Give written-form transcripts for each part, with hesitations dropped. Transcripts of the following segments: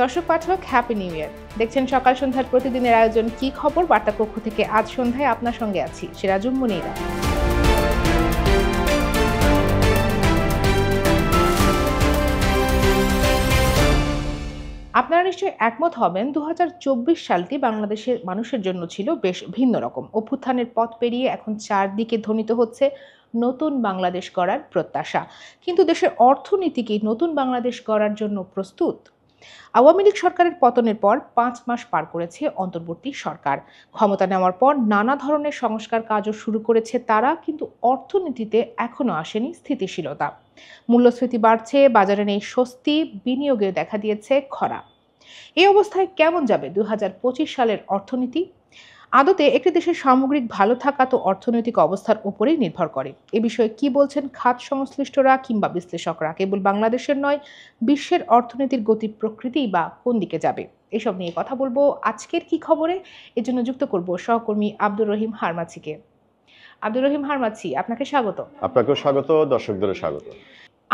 দর্শক পাঠক happy new year. দেখছেন সকাল সন্ধ্যার প্রতিদিনের আয়োজন কি খবর বার্তা কক্ষ থেকে। আজ সন্ধ্যায় আপনার সঙ্গে আছি সিরাজুম মুনিরা। আপনারা নিশ্চয়ই একমত হবেন 2024 সালটি বাংলাদেশের মানুষের জন্য ছিল বেশ ভিন্ন রকম। অভ্যুত্থানের পথ পেরিয়ে এখন চারদিকে ধ্বনিত হচ্ছে নতুন বাংলাদেশ গড়ার প্রত্যাশা। কিন্তু দেশের অর্থনীতি কি নতুন বাংলাদেশ গড়ার জন্য প্রস্তুত? আওয়ামী লীগ সরকারের পতনের পর 5 মাস পার করেছে অন্তর্বর্তী সরকার। ক্ষমতা নেওয়ার পর নানা ধরনের সংস্কার কাজও শুরু করেছে তারা, কিন্তু অর্থনীতিতে এখনো আসেনি স্থিতিশীলতা। মূল্যস্ফীতি বাড়ছে, বাজারে নেই স্বস্তি, বিনিয়োগে দেখা দিয়েছে খরা। এই অবস্থায় কেমন যাবে 2025 সালের অর্থনীতি? আদতে একটি দেশের সামগ্রিক ভালো থাকা তো অর্থনৈতিক অবস্থার উপরেই নির্ভর করে। এ বিষয়ে কি বলছেন খাত সংশ্লিষ্টরা কিংবা বিশ্লেষকরা? কেবল বাংলাদেশের নয়, বিশ্বের অর্থনীতির গতি প্রকৃতি বা কোন দিকে যাবে, এসব নিয়ে কথা বলবো আজকের কি খবরে। এজন্য যুক্ত করব সহকর্মী আব্দুর রহিম হারমাছিকে। আব্দুর রহিম হারমাছি, আপনাকে স্বাগত। আপনাকেও স্বাগত, দর্শকদের স্বাগত।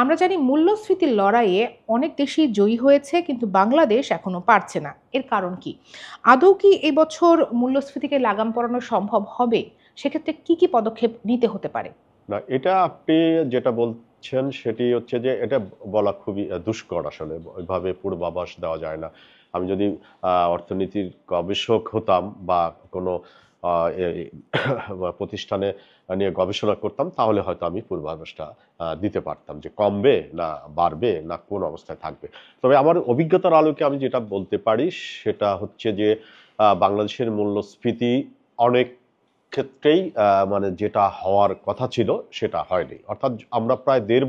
আমরা জানি মূল্যস্ফীতির লড়াইয়ে অনেক দেশই জয়ী হয়েছে, কিন্তু বাংলাদেশ এখনো পারছে না। এর কারণ কি? আদৌ কি এই বছর মূল্যস্ফীতিকে লাগাম পরানো সম্ভব হবে? সেক্ষেত্রে কি কি পদক্ষেপ নিতে হতে পারে? না, এটা আপনি যেটা বলছেন সেটি হচ্ছে যে এটা বলা খুবই দুষ্কর। আসলে ওইভাবে পূর্বাভাস দেওয়া যায় না। আমি যদি অর্থনীতির গবেষক হতাম বা কোনো প্রতিষ্ঠানে নিয়ে গবেষণা করতাম, তাহলে হয়তো আমি পূর্বাভাসটা দিতে পারতাম যে কমবে না বাড়বে না কোন অবস্থায় থাকবে। তবে আমার অভিজ্ঞতার আলোকে আমি যেটা বলতে পারি সেটা হচ্ছে যে বাংলাদেশের মূল্যস্ফীতি অনেক ক্ষেত্রেই মানে যেটা হওয়ার কথা ছিল সেটা হয়নি। অর্থাৎ আমরা প্রায় 2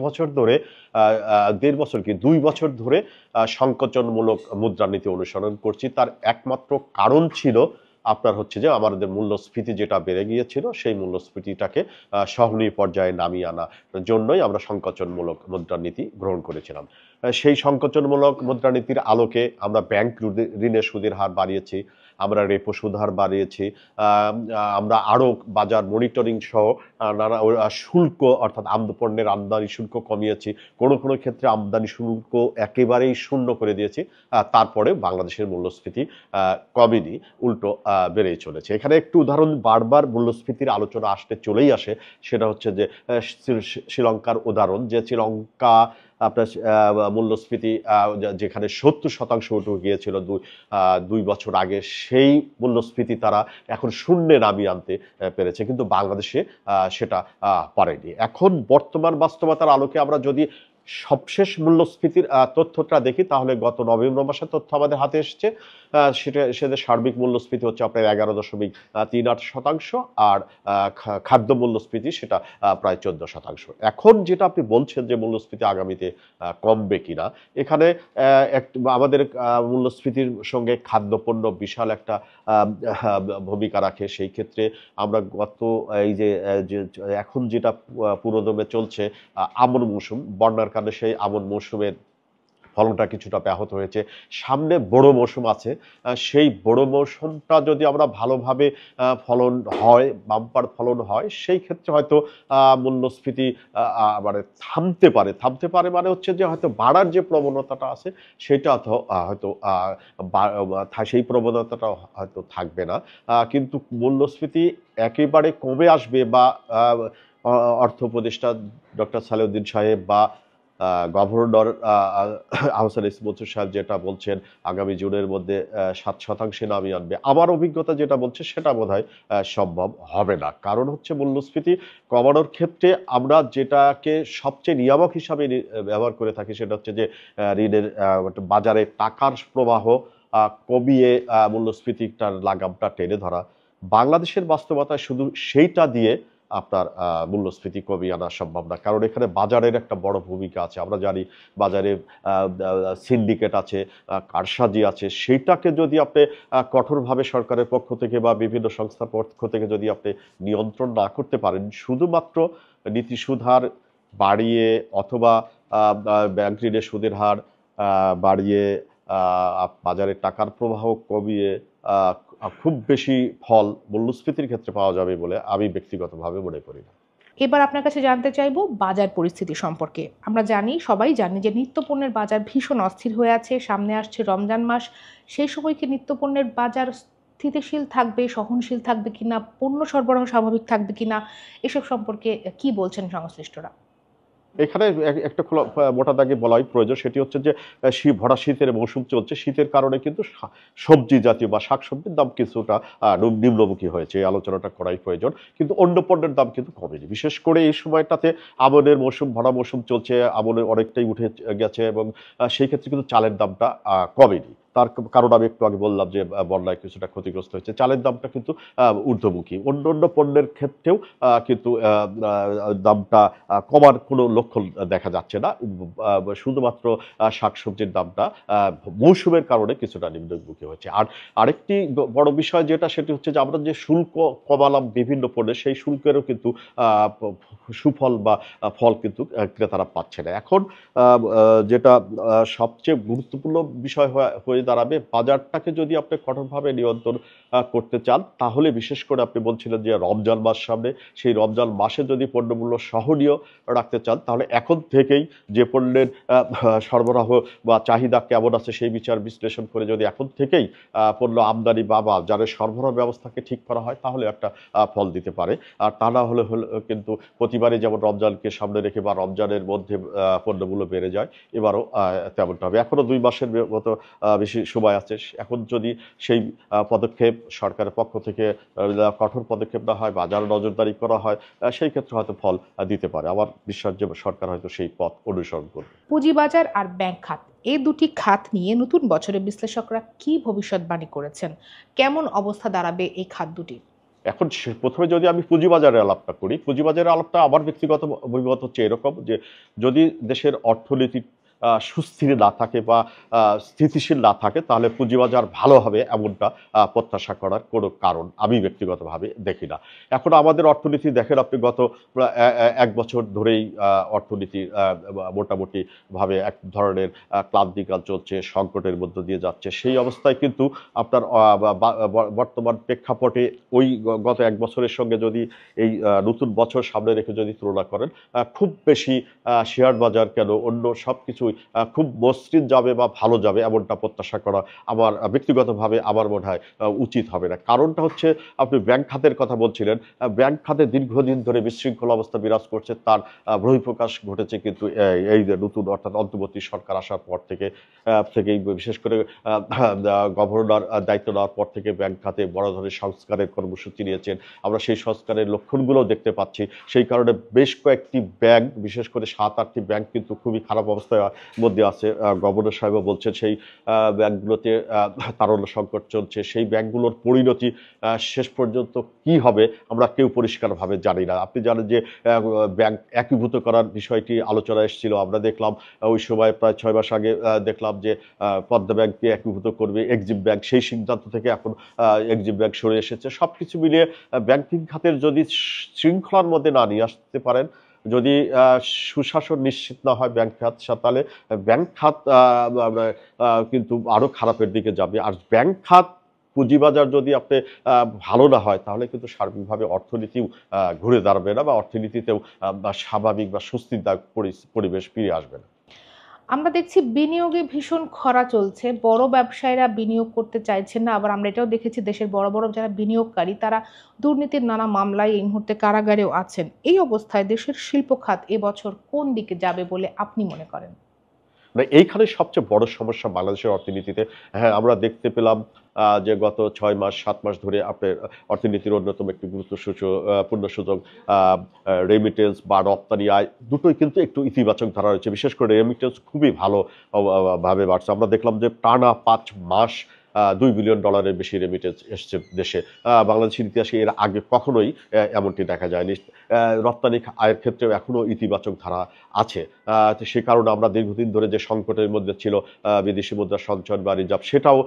বছর ধরে সংকোচনমূলক মুদ্রানীতি অনুসরণ করছি। তার একমাত্র কারণ ছিল আপনার হচ্ছে যে আমাদের মূল্যস্ফীতি যেটা বেড়ে গিয়েছিল সেই মূল্যস্ফীতিটাকে সহনীয় পর্যায়ে নামিয়ে আনার জন্যই আমরা সংকোচনমূলক মুদ্রানীতি গ্রহণ করেছিলাম। সেই সংকোচনমূলক মুদ্রানীতির আলোকে আমরা ব্যাংক ঋণের সুদের হার বাড়িয়েছি, আমরা রেপো সুদ হার বাড়িয়েছি, আমরা আরও বাজার মনিটরিং সহ নানা শুল্ক অর্থাৎ পণ্যের আমদানি শুল্ক কমিয়েছি, কোনো কোনো ক্ষেত্রে আমদানি শুল্ক একেবারেই শূন্য করে দিয়েছি। তারপরে বাংলাদেশের মূল্যস্ফীতি কমেনি, উল্টো বেড়েই চলেছে। এখানে একটু উদাহরণ বারবার মূল্যস্ফীতির আলোচনা চলেই আসে, সেটা হচ্ছে যে শ্রীলঙ্কার উদাহরণ। যে শ্রীলঙ্কা আপনার মূল্যস্ফীতি যেখানে 70% উঠে গিয়েছিল 2 বছর আগে, সেই মূল্যস্ফীতি তারা এখন শূন্যে নামিয়ে আনতে পেরেছে, কিন্তু বাংলাদেশে সেটা পারেনি। এখন বর্তমান বাস্তবতার আলোকে আমরা যদি সবশেষ মূল্যস্ফীতির তথ্যটা দেখি, তাহলে গত নভেম্বর মাসের তথ্য আমাদের হাতে এসছে। সেটা সার্বিক মূল্যস্ফীতি হচ্ছে আপনার 11.38%, আর খাদ্য মূল্যস্ফীতি সেটা প্রায় 14%। এখন যেটা আপনি বলছেন যে মূল্যস্ফীতি আগামীতে কমবে কিনা, এখানে আমাদের মূল্যস্ফীতির সঙ্গে খাদ্যপণ্য বিশাল একটা ভূমিকা রাখে। সেই ক্ষেত্রে আমরা এই যে এখন যেটা পুরোদমে চলছে আমন মৌসুম, বন্যার কারণে সেই আমন মৌসুমের ফলনটা কিছুটা ব্যাহত হয়েছে। সামনে বড় মৌসুম আছে, সেই বড় মৌসুমটা যদি আমরা ভালোভাবে ফলন হয়, বাম্পার ফলন হয়, সেই ক্ষেত্রে হয়তো মূল্যস্ফীতি মানে থামতে পারে মানে হচ্ছে যে হয়তো বাড়ার যে প্রবণতাটা আছে সেটা হয়তো সেই প্রবণতাটা হয়তো থাকবে না, কিন্তু মূল্যস্ফীতি একেবারে কমে আসবে বা অর্থ উপদেষ্টা ডক্টর সালেউদ্দিন সাহেব বা গভর্নর আহসান ইসলাম মনসুর সাহেব যেটা বলছেন আগামী জুনের মধ্যে 7% নামিয়ে আনবে, আমার অভিজ্ঞতা যেটা বলছে সেটা বোধহয় সম্ভব হবে না। কারণ হচ্ছে মূল্যস্ফীতি কমানোর ক্ষেত্রে আমরা যেটাকে সবচেয়ে নিয়ামক হিসাবে ব্যবহার করে থাকি সেটা হচ্ছে যে ঋণের বাজারে টাকার প্রবাহ কমিয়ে মূল্যস্ফীতিটার লাগামটা টেনে ধরা। বাংলাদেশের বাস্তবতায় শুধু সেইটা দিয়ে আপনার মূল্যস্ফীতি কমিয়ে আনা সম্ভব না, কারণ এখানে বাজারের একটা বড় ভূমিকা আছে। আমরা জানি বাজারে সিন্ডিকেট আছে, কারসাজি আছে। সেইটাকে যদি আপনি কঠোরভাবে সরকারের পক্ষ থেকে বা বিভিন্ন সংস্থার পক্ষ থেকে যদি আপনি নিয়ন্ত্রণ না করতে পারেন, শুধুমাত্র নীতি সুদ হার বাড়িয়ে অথবা ব্যাংক ঋণের সুদের হার বাড়িয়ে বাজারে টাকার প্রবাহ কমিয়ে খুব বেশি ফল মূল্যস্ফীতির ক্ষেত্রে পাওয়া যাবে বলে আমি ব্যক্তিগতভাবে মনে করি না। এবার আপনার কাছে জানতে চাইবো বাজার পরিস্থিতি সম্পর্কে। আমরা জানি, সবাই জানি যে নিত্যপণ্যের বাজার ভীষণ অস্থির হয়ে আছে। সামনে আসছে রমজান মাস। সেই সময় কি নিত্যপণ্যের বাজার স্থিতিশীল থাকবে, সহনশীল থাকবে কিনা, পণ্য সরবরাহ স্বাভাবিক থাকবে কিনা, এসব সম্পর্কে কি বলছেন সংশ্লিষ্টরা? এখানে একটা খোলা মোটা দাগে বলাই প্রয়োজন, সেটি হচ্ছে যে ভরা শীতের মৌসুম চলছে। শীতের কারণে কিন্তু সবজি জাতীয় বা শাকসবজির দাম কিছুটা নিম্নমুখী হয়েছে, এই আলোচনাটা করাই প্রয়োজন। কিন্তু অন্য পণ্যের দাম কিন্তু কমেনি। বিশেষ করে এই সময়টাতে আমনের মৌসুম, ভরা মৌসুম চলছে, আমনের অনেকটাই উঠে গেছে এবং সেই ক্ষেত্রে কিন্তু চালের দামটা কমেনি। তার কারণ আমি একটু আগে বললাম যে বন্যায় কিছুটা ক্ষতিগ্রস্ত হয়েছে, চালের দামটা কিন্তু ঊর্ধ্বমুখী। অন্য পণ্যের ক্ষেত্রেও কিন্তু দামটা কমার কোনো লক্ষণ দেখা যাচ্ছে না। শুধুমাত্র শাকসবজির দামটা মৌসুমের কারণে কিছুটা নিম্নমুখী হয়েছে। আর আরেকটি বড় বিষয় যেটা, সেটি হচ্ছে যে আমরা যে শুল্ক কমালাম বিভিন্ন পণ্যে, সেই শুল্কেরও কিন্তু সুফল বা ফল কিন্তু ক্রেতারা পাচ্ছে না। এখন যেটা সবচেয়ে গুরুত্বপূর্ণ বিষয় হয়ে দাঁড়াবে, বাজারটাকে যদি আপনি কঠোরভাবে নিয়ন্ত্রণ করতে চান, তাহলে বিশেষ করে আপনি বলছিলেন যে রমজান মাস সামনে, সেই রমজান মাসে যদি পণ্যমূল্য সহনীয় রাখতে চান, তাহলে এখন থেকেই যে পণ্যের সরবরাহ বা চাহিদা কেমন আছে সেই বিচার বিশ্লেষণ করে যদি এখন থেকেই পণ্য আমদানি বা বাজারের সরবরাহ ব্যবস্থাকে ঠিক করা হয়, তাহলে একটা ফল দিতে পারে। আর তা না হলে কিন্তু প্রতিবারই যেমন রমজানকে সামনে রেখে বা রমজানের মধ্যে পণ্যমূল্য বেড়ে যায়, এবারও তেমনটা হবে। এখনো 2 মাসের মতো বেশি সময় আছে। এখন যদি সেই পদক্ষেপ সরকারের পক্ষ থেকে কঠোর পদক্ষেপ না হয়, বাজার নজরদারি করা হয়, সেই ক্ষেত্রে হয়তো ফল দিতে পারে। আমার বিশ্বাস যে সরকার হয়তো সেই পথ অনুসরণ করবে। পুঁজিবাজার আর ব্যাংক খাত, এই দুটি খাত নিয়ে নতুন বছরে বিশ্লেষকরা কি ভবিষ্যৎবাণী করেছেন? কেমন অবস্থা দাঁড়াবে এই খাত দুটি? এখন প্রথমে যদি আমি পুঁজিবাজারের আলাপটা করি, পুঁজিবাজারের আলাপটা আমার ব্যক্তিগত অভিমত হচ্ছে এরকম যে যদি দেশের অর্থনীতি সুস্থির না থাকে বা স্থিতিশীল না থাকে, তাহলে পুঁজিবাজার ভালো হবে এমনটা প্রত্যাশা করার কোনো কারণ আমি ব্যক্তিগতভাবে দেখি না। এখন আমাদের অর্থনীতি দেখেন আপনি, গত এক বছর ধরেই অর্থনীতি মোটামুটি ভাবে এক ধরনের ক্লান্তিকাল চলছে, সংকটের মধ্য দিয়ে যাচ্ছে। সেই অবস্থায় কিন্তু আপনার বর্তমান প্রেক্ষাপটে ওই গত এক বছরের সঙ্গে যদি এই নতুন বছর সামনে রেখে যদি তুলনা করেন, খুব বেশি শেয়ার বাজার কেন, অন্য সবকিছুই খুব মসৃণ যাবে বা ভালো যাবে এমনটা প্রত্যাশা করা আমার ব্যক্তিগতভাবে আমার মনে হয় উচিত হবে না। কারণটা হচ্ছে, আপনি ব্যাংক খাতের কথা বলছিলেন, ব্যাংক খাতে দীর্ঘদিন ধরে বিশৃঙ্খল অবস্থা বিরাজ করছে। তার বহিঃপ্রকাশ ঘটেছে কিন্তু এই যে নতুন অর্থাৎ অন্তর্বর্তী সরকার আসার পর থেকেই, বিশেষ করে গভর্নর দায়িত্ব নেওয়ার পর থেকে ব্যাংক খাতে বড় ধরনের সংস্কারের কর্মসূচি নিয়েছেন। আমরা সেই সংস্কারের লক্ষণগুলো দেখতে পাচ্ছি। সেই কারণে বেশ কয়েকটি ব্যাংক, বিশেষ করে 7-8টি ব্যাংক কিন্তু খুবই খারাপ অবস্থায় মধ্যে আছে। গভর্নর সাহেবও বলছেন সেই ব্যাংকগুলোতে তারল্য সংকট চলছে। সেই ব্যাংকগুলোর পরিণতি শেষ পর্যন্ত কি হবে আমরা কেউ পরিষ্কারভাবে জানি না। আপনি জানেন যে ব্যাংক একীভূত করার বিষয়টি আলোচনা এসেছিল। আমরা দেখলাম ওই সময় প্রায় 6 মাস আগে দেখলাম যে পদ্মা ব্যাংককে একীভূত করবে এক্সিম ব্যাংক, সেই সিদ্ধান্ত থেকে এখন এক্সিম ব্যাংক সরে এসেছে। সবকিছু মিলিয়ে ব্যাংকিং খাতের যদি শৃঙ্খলার মধ্যে না নিয়ে আসতে পারেন, যদি সুশাসন নিশ্চিত না হয় ব্যাংক খাত, তাহলে ব্যাংক খাত কিন্তু আরো খারাপের দিকে যাবে। আর ব্যাংক খাত, পুঁজিবাজার যদি আপনি ভালো না হয়, তাহলে কিন্তু সার্বিকভাবে অর্থনীতিও ঘুরে দাঁড়াবে না বা অর্থনীতিতেও স্বাভাবিক বা স্বস্তিদায়ক পরিবেশ ফিরে আসবে না। আমরা দেখছি বিনিয়োগে ভীষণ খরা চলছে, বড় ব্যবসায়ীরা বিনিয়োগ করতে চাইছেন না। আবার আমরা এটাও দেখেছি দেশের বড় বড় যারা বিনিয়োগকারী, তারা দুর্নীতির নানা মামলায় এই মুহূর্তে কারাগারেও আছেন। এই অবস্থায় দেশের শিল্প খাত এবছর কোন দিকে যাবে বলে আপনি মনে করেন? মানে এইখানে সবচেয়ে বড় সমস্যা বাংলাদেশের অর্থনীতিতে। হ্যাঁ, আমরা দেখতে পেলাম যে গত 6 মাস 7 মাস ধরে আপনার অর্থনীতির অন্যতম একটি পূর্ণ সূচক রেমিটেন্স বা রপ্তানি আয় দুটোই কিন্তু একটু ইতিবাচক ধারা রয়েছে। বিশেষ করে রেমিটেন্স খুবই ভালো ভাবে বাড়ছে। আমরা দেখলাম যে টানা 5 মাস $2 বিলিয়ন বেশি রেমিটেন্স এসছে দেশে। বাংলাদেশের ইতিহাসে এর আগে কখনোই এমনটি দেখা যায়নি। রপ্তানি আয়ের ক্ষেত্রেও এখনো ইতিবাচক ধারা আছে। তো সে কারণে আমরা দীর্ঘদিন ধরে যে সংকটের মধ্যে ছিল বিদেশি মুদ্রা সঞ্চয় বা রিজার্ভ, সেটাও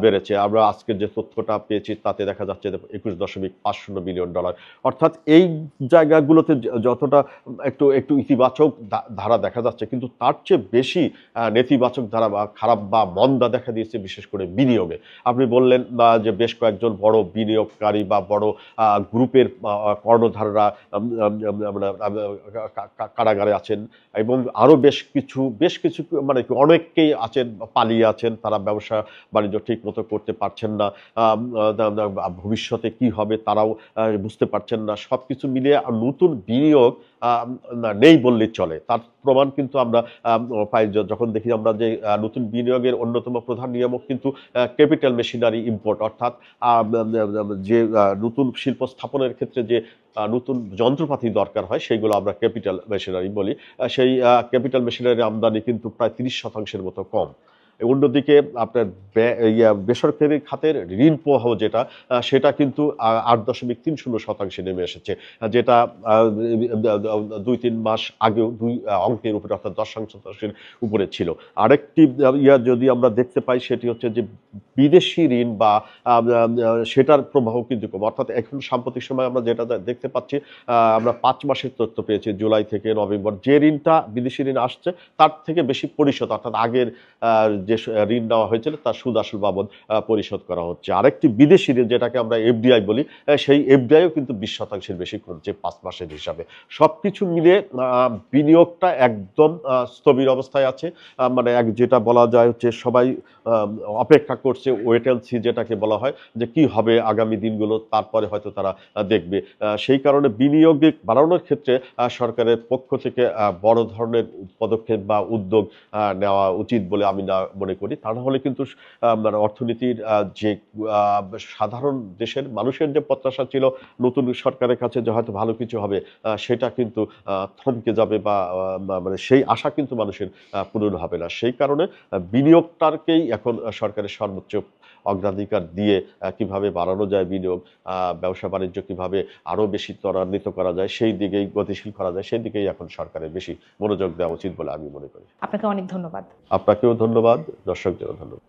বেড়েছে। আমরা আজকের যে তথ্যটা পেয়েছি তাতে দেখা যাচ্ছে যে $21.50 বিলিয়ন। অর্থাৎ এই জায়গাগুলোতে যতটা একটু ইতিবাচক ধারা দেখা যাচ্ছে, কিন্তু তার চেয়ে বেশি নেতিবাচক ধারা বা খারাপ বা মন্দা দেখা দিয়েছে বিশেষ করে বিনিয়োগে। আপনি বললেন যে বেশ কয়েকজন বড় বিনিয়োগকারী বা বড় গ্রুপের কর্ণধাররা কারাগারে আছেন, এবং আরো বেশ কিছু মানে অনেকেই আছেন পালিয়ে আছেন, তারা ব্যবসা বাণিজ্য ঠিক মতো করতে পারছেন না, ভবিষ্যতে কি হবে তারাও বুঝতে পারছেন না। সবকিছু মিলিয়ে নতুন বিনিয়োগ নেই বললেই চলে। তার প্রমাণ কিন্তু আমরা পাই যখন দেখি আমরা যে নতুন বিনিয়োগের অন্যতম প্রধান নিয়ামক কিন্তু ক্যাপিটাল মেশিনারি ইম্পোর্ট, অর্থাৎ যে নতুন শিল্প স্থাপনের ক্ষেত্রে যে নতুন যন্ত্রপাতি দরকার হয় সেগুলো আমরা ক্যাপিটাল মেশিনারি বলি। সেই ক্যাপিটাল মেশিনারি আমদানি কিন্তু প্রায় 30% মতো কম। অন্যদিকে আপনার বেসরকারি খাতের ঋণ প্রবাহ সেটা কিন্তু 8.30% নেমে এসেছে, যেটা 2-3 মাস আগেও অঙ্কের উপরে অর্থাৎ 10% উপরে ছিল। আরেকটি যদি আমরা দেখতে পাই সেটি হচ্ছে যে বিদেশি ঋণ বা সেটার প্রবাহ কিন্তু কম, অর্থাৎ এখন সাম্প্রতিক সময় আমরা যেটা দেখতে পাচ্ছি, আমরা 5 মাসের তথ্য পেয়েছি, জুলাই থেকে নভেম্বর, যে ঋণটা বিদেশি ঋণ আসছে তার থেকে বেশি পরিশোধ, অর্থাৎ আগের যে ঋণ নেওয়া হয়েছিল তার সুদ আসল বাবদ পরিশোধ করা হচ্ছে। আরেকটি বিদেশি ঋণ যেটাকে আমরা এফডিআই বলি, সেই এফডিআইও কিন্তু 20% বেশি কমছে 5 মাসের হিসাবে। সবকিছু মিলে বিনিয়োগটা একদম স্থবির অবস্থায় আছে। মানে যেটা বলা যায় হচ্ছে সবাই অপেক্ষা করছে, ওয়েট অ্যান্ড সি যেটাকে বলা হয়, যে কি হবে আগামী দিনগুলো, তারপরে হয়তো তারা দেখবে। সেই কারণে বিনিয়োগ বাড়ানোর ক্ষেত্রে সরকারের পক্ষ থেকে বড় ধরনের পদক্ষেপ বা উদ্যোগ নেওয়া উচিত বলে আমি না মনে করি। তা না হলে কিন্তু মানে অর্থনীতির যে সাধারণ দেশের মানুষের যে প্রত্যাশা ছিল নতুন সরকারের কাছে যে হয়তো ভালো কিছু হবে, সেটা কিন্তু থমকে যাবে, বা মানে সেই আশা কিন্তু মানুষের পূরণ হবে না। সেই কারণে বিনিয়োগটাকেই এখন সরকারের সর্বোচ্চ অগ্রাধিকার দিয়ে কিভাবে বাড়ানো যায় বিনিয়োগ, ব্যবসা বাণিজ্য কিভাবে আরো বেশি ত্বরান্বিত করা যায়, সেই দিকেই গতিশীল করা যায়, সেই দিকেই এখন সরকারের বেশি মনোযোগ দেওয়া উচিত বলে আমি মনে করি। আপনাকে অনেক ধন্যবাদ। আপনাকেও ধন্যবাদ, দর্শকদেরও ধন্যবাদ।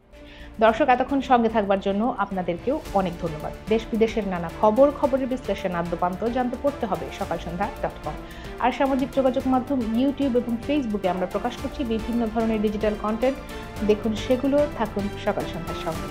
দর্শক এতক্ষণ সঙ্গে থাকবার জন্য আপনাদেরকেও অনেক ধন্যবাদ। দেশ বিদেশের নানা খবরের বিশ্লেষণ আদ্যপান্ত জানতে পড়তে হবে সকালসন্ধ্যা.com। আর সামাজিক যোগাযোগ মাধ্যম ইউটিউব এবং ফেসবুকে আমরা প্রকাশ করছি বিভিন্ন ধরনের ডিজিটাল কন্টেন্ট। দেখুন সেগুলো, থাকুন সকাল সন্ধ্যার সঙ্গে।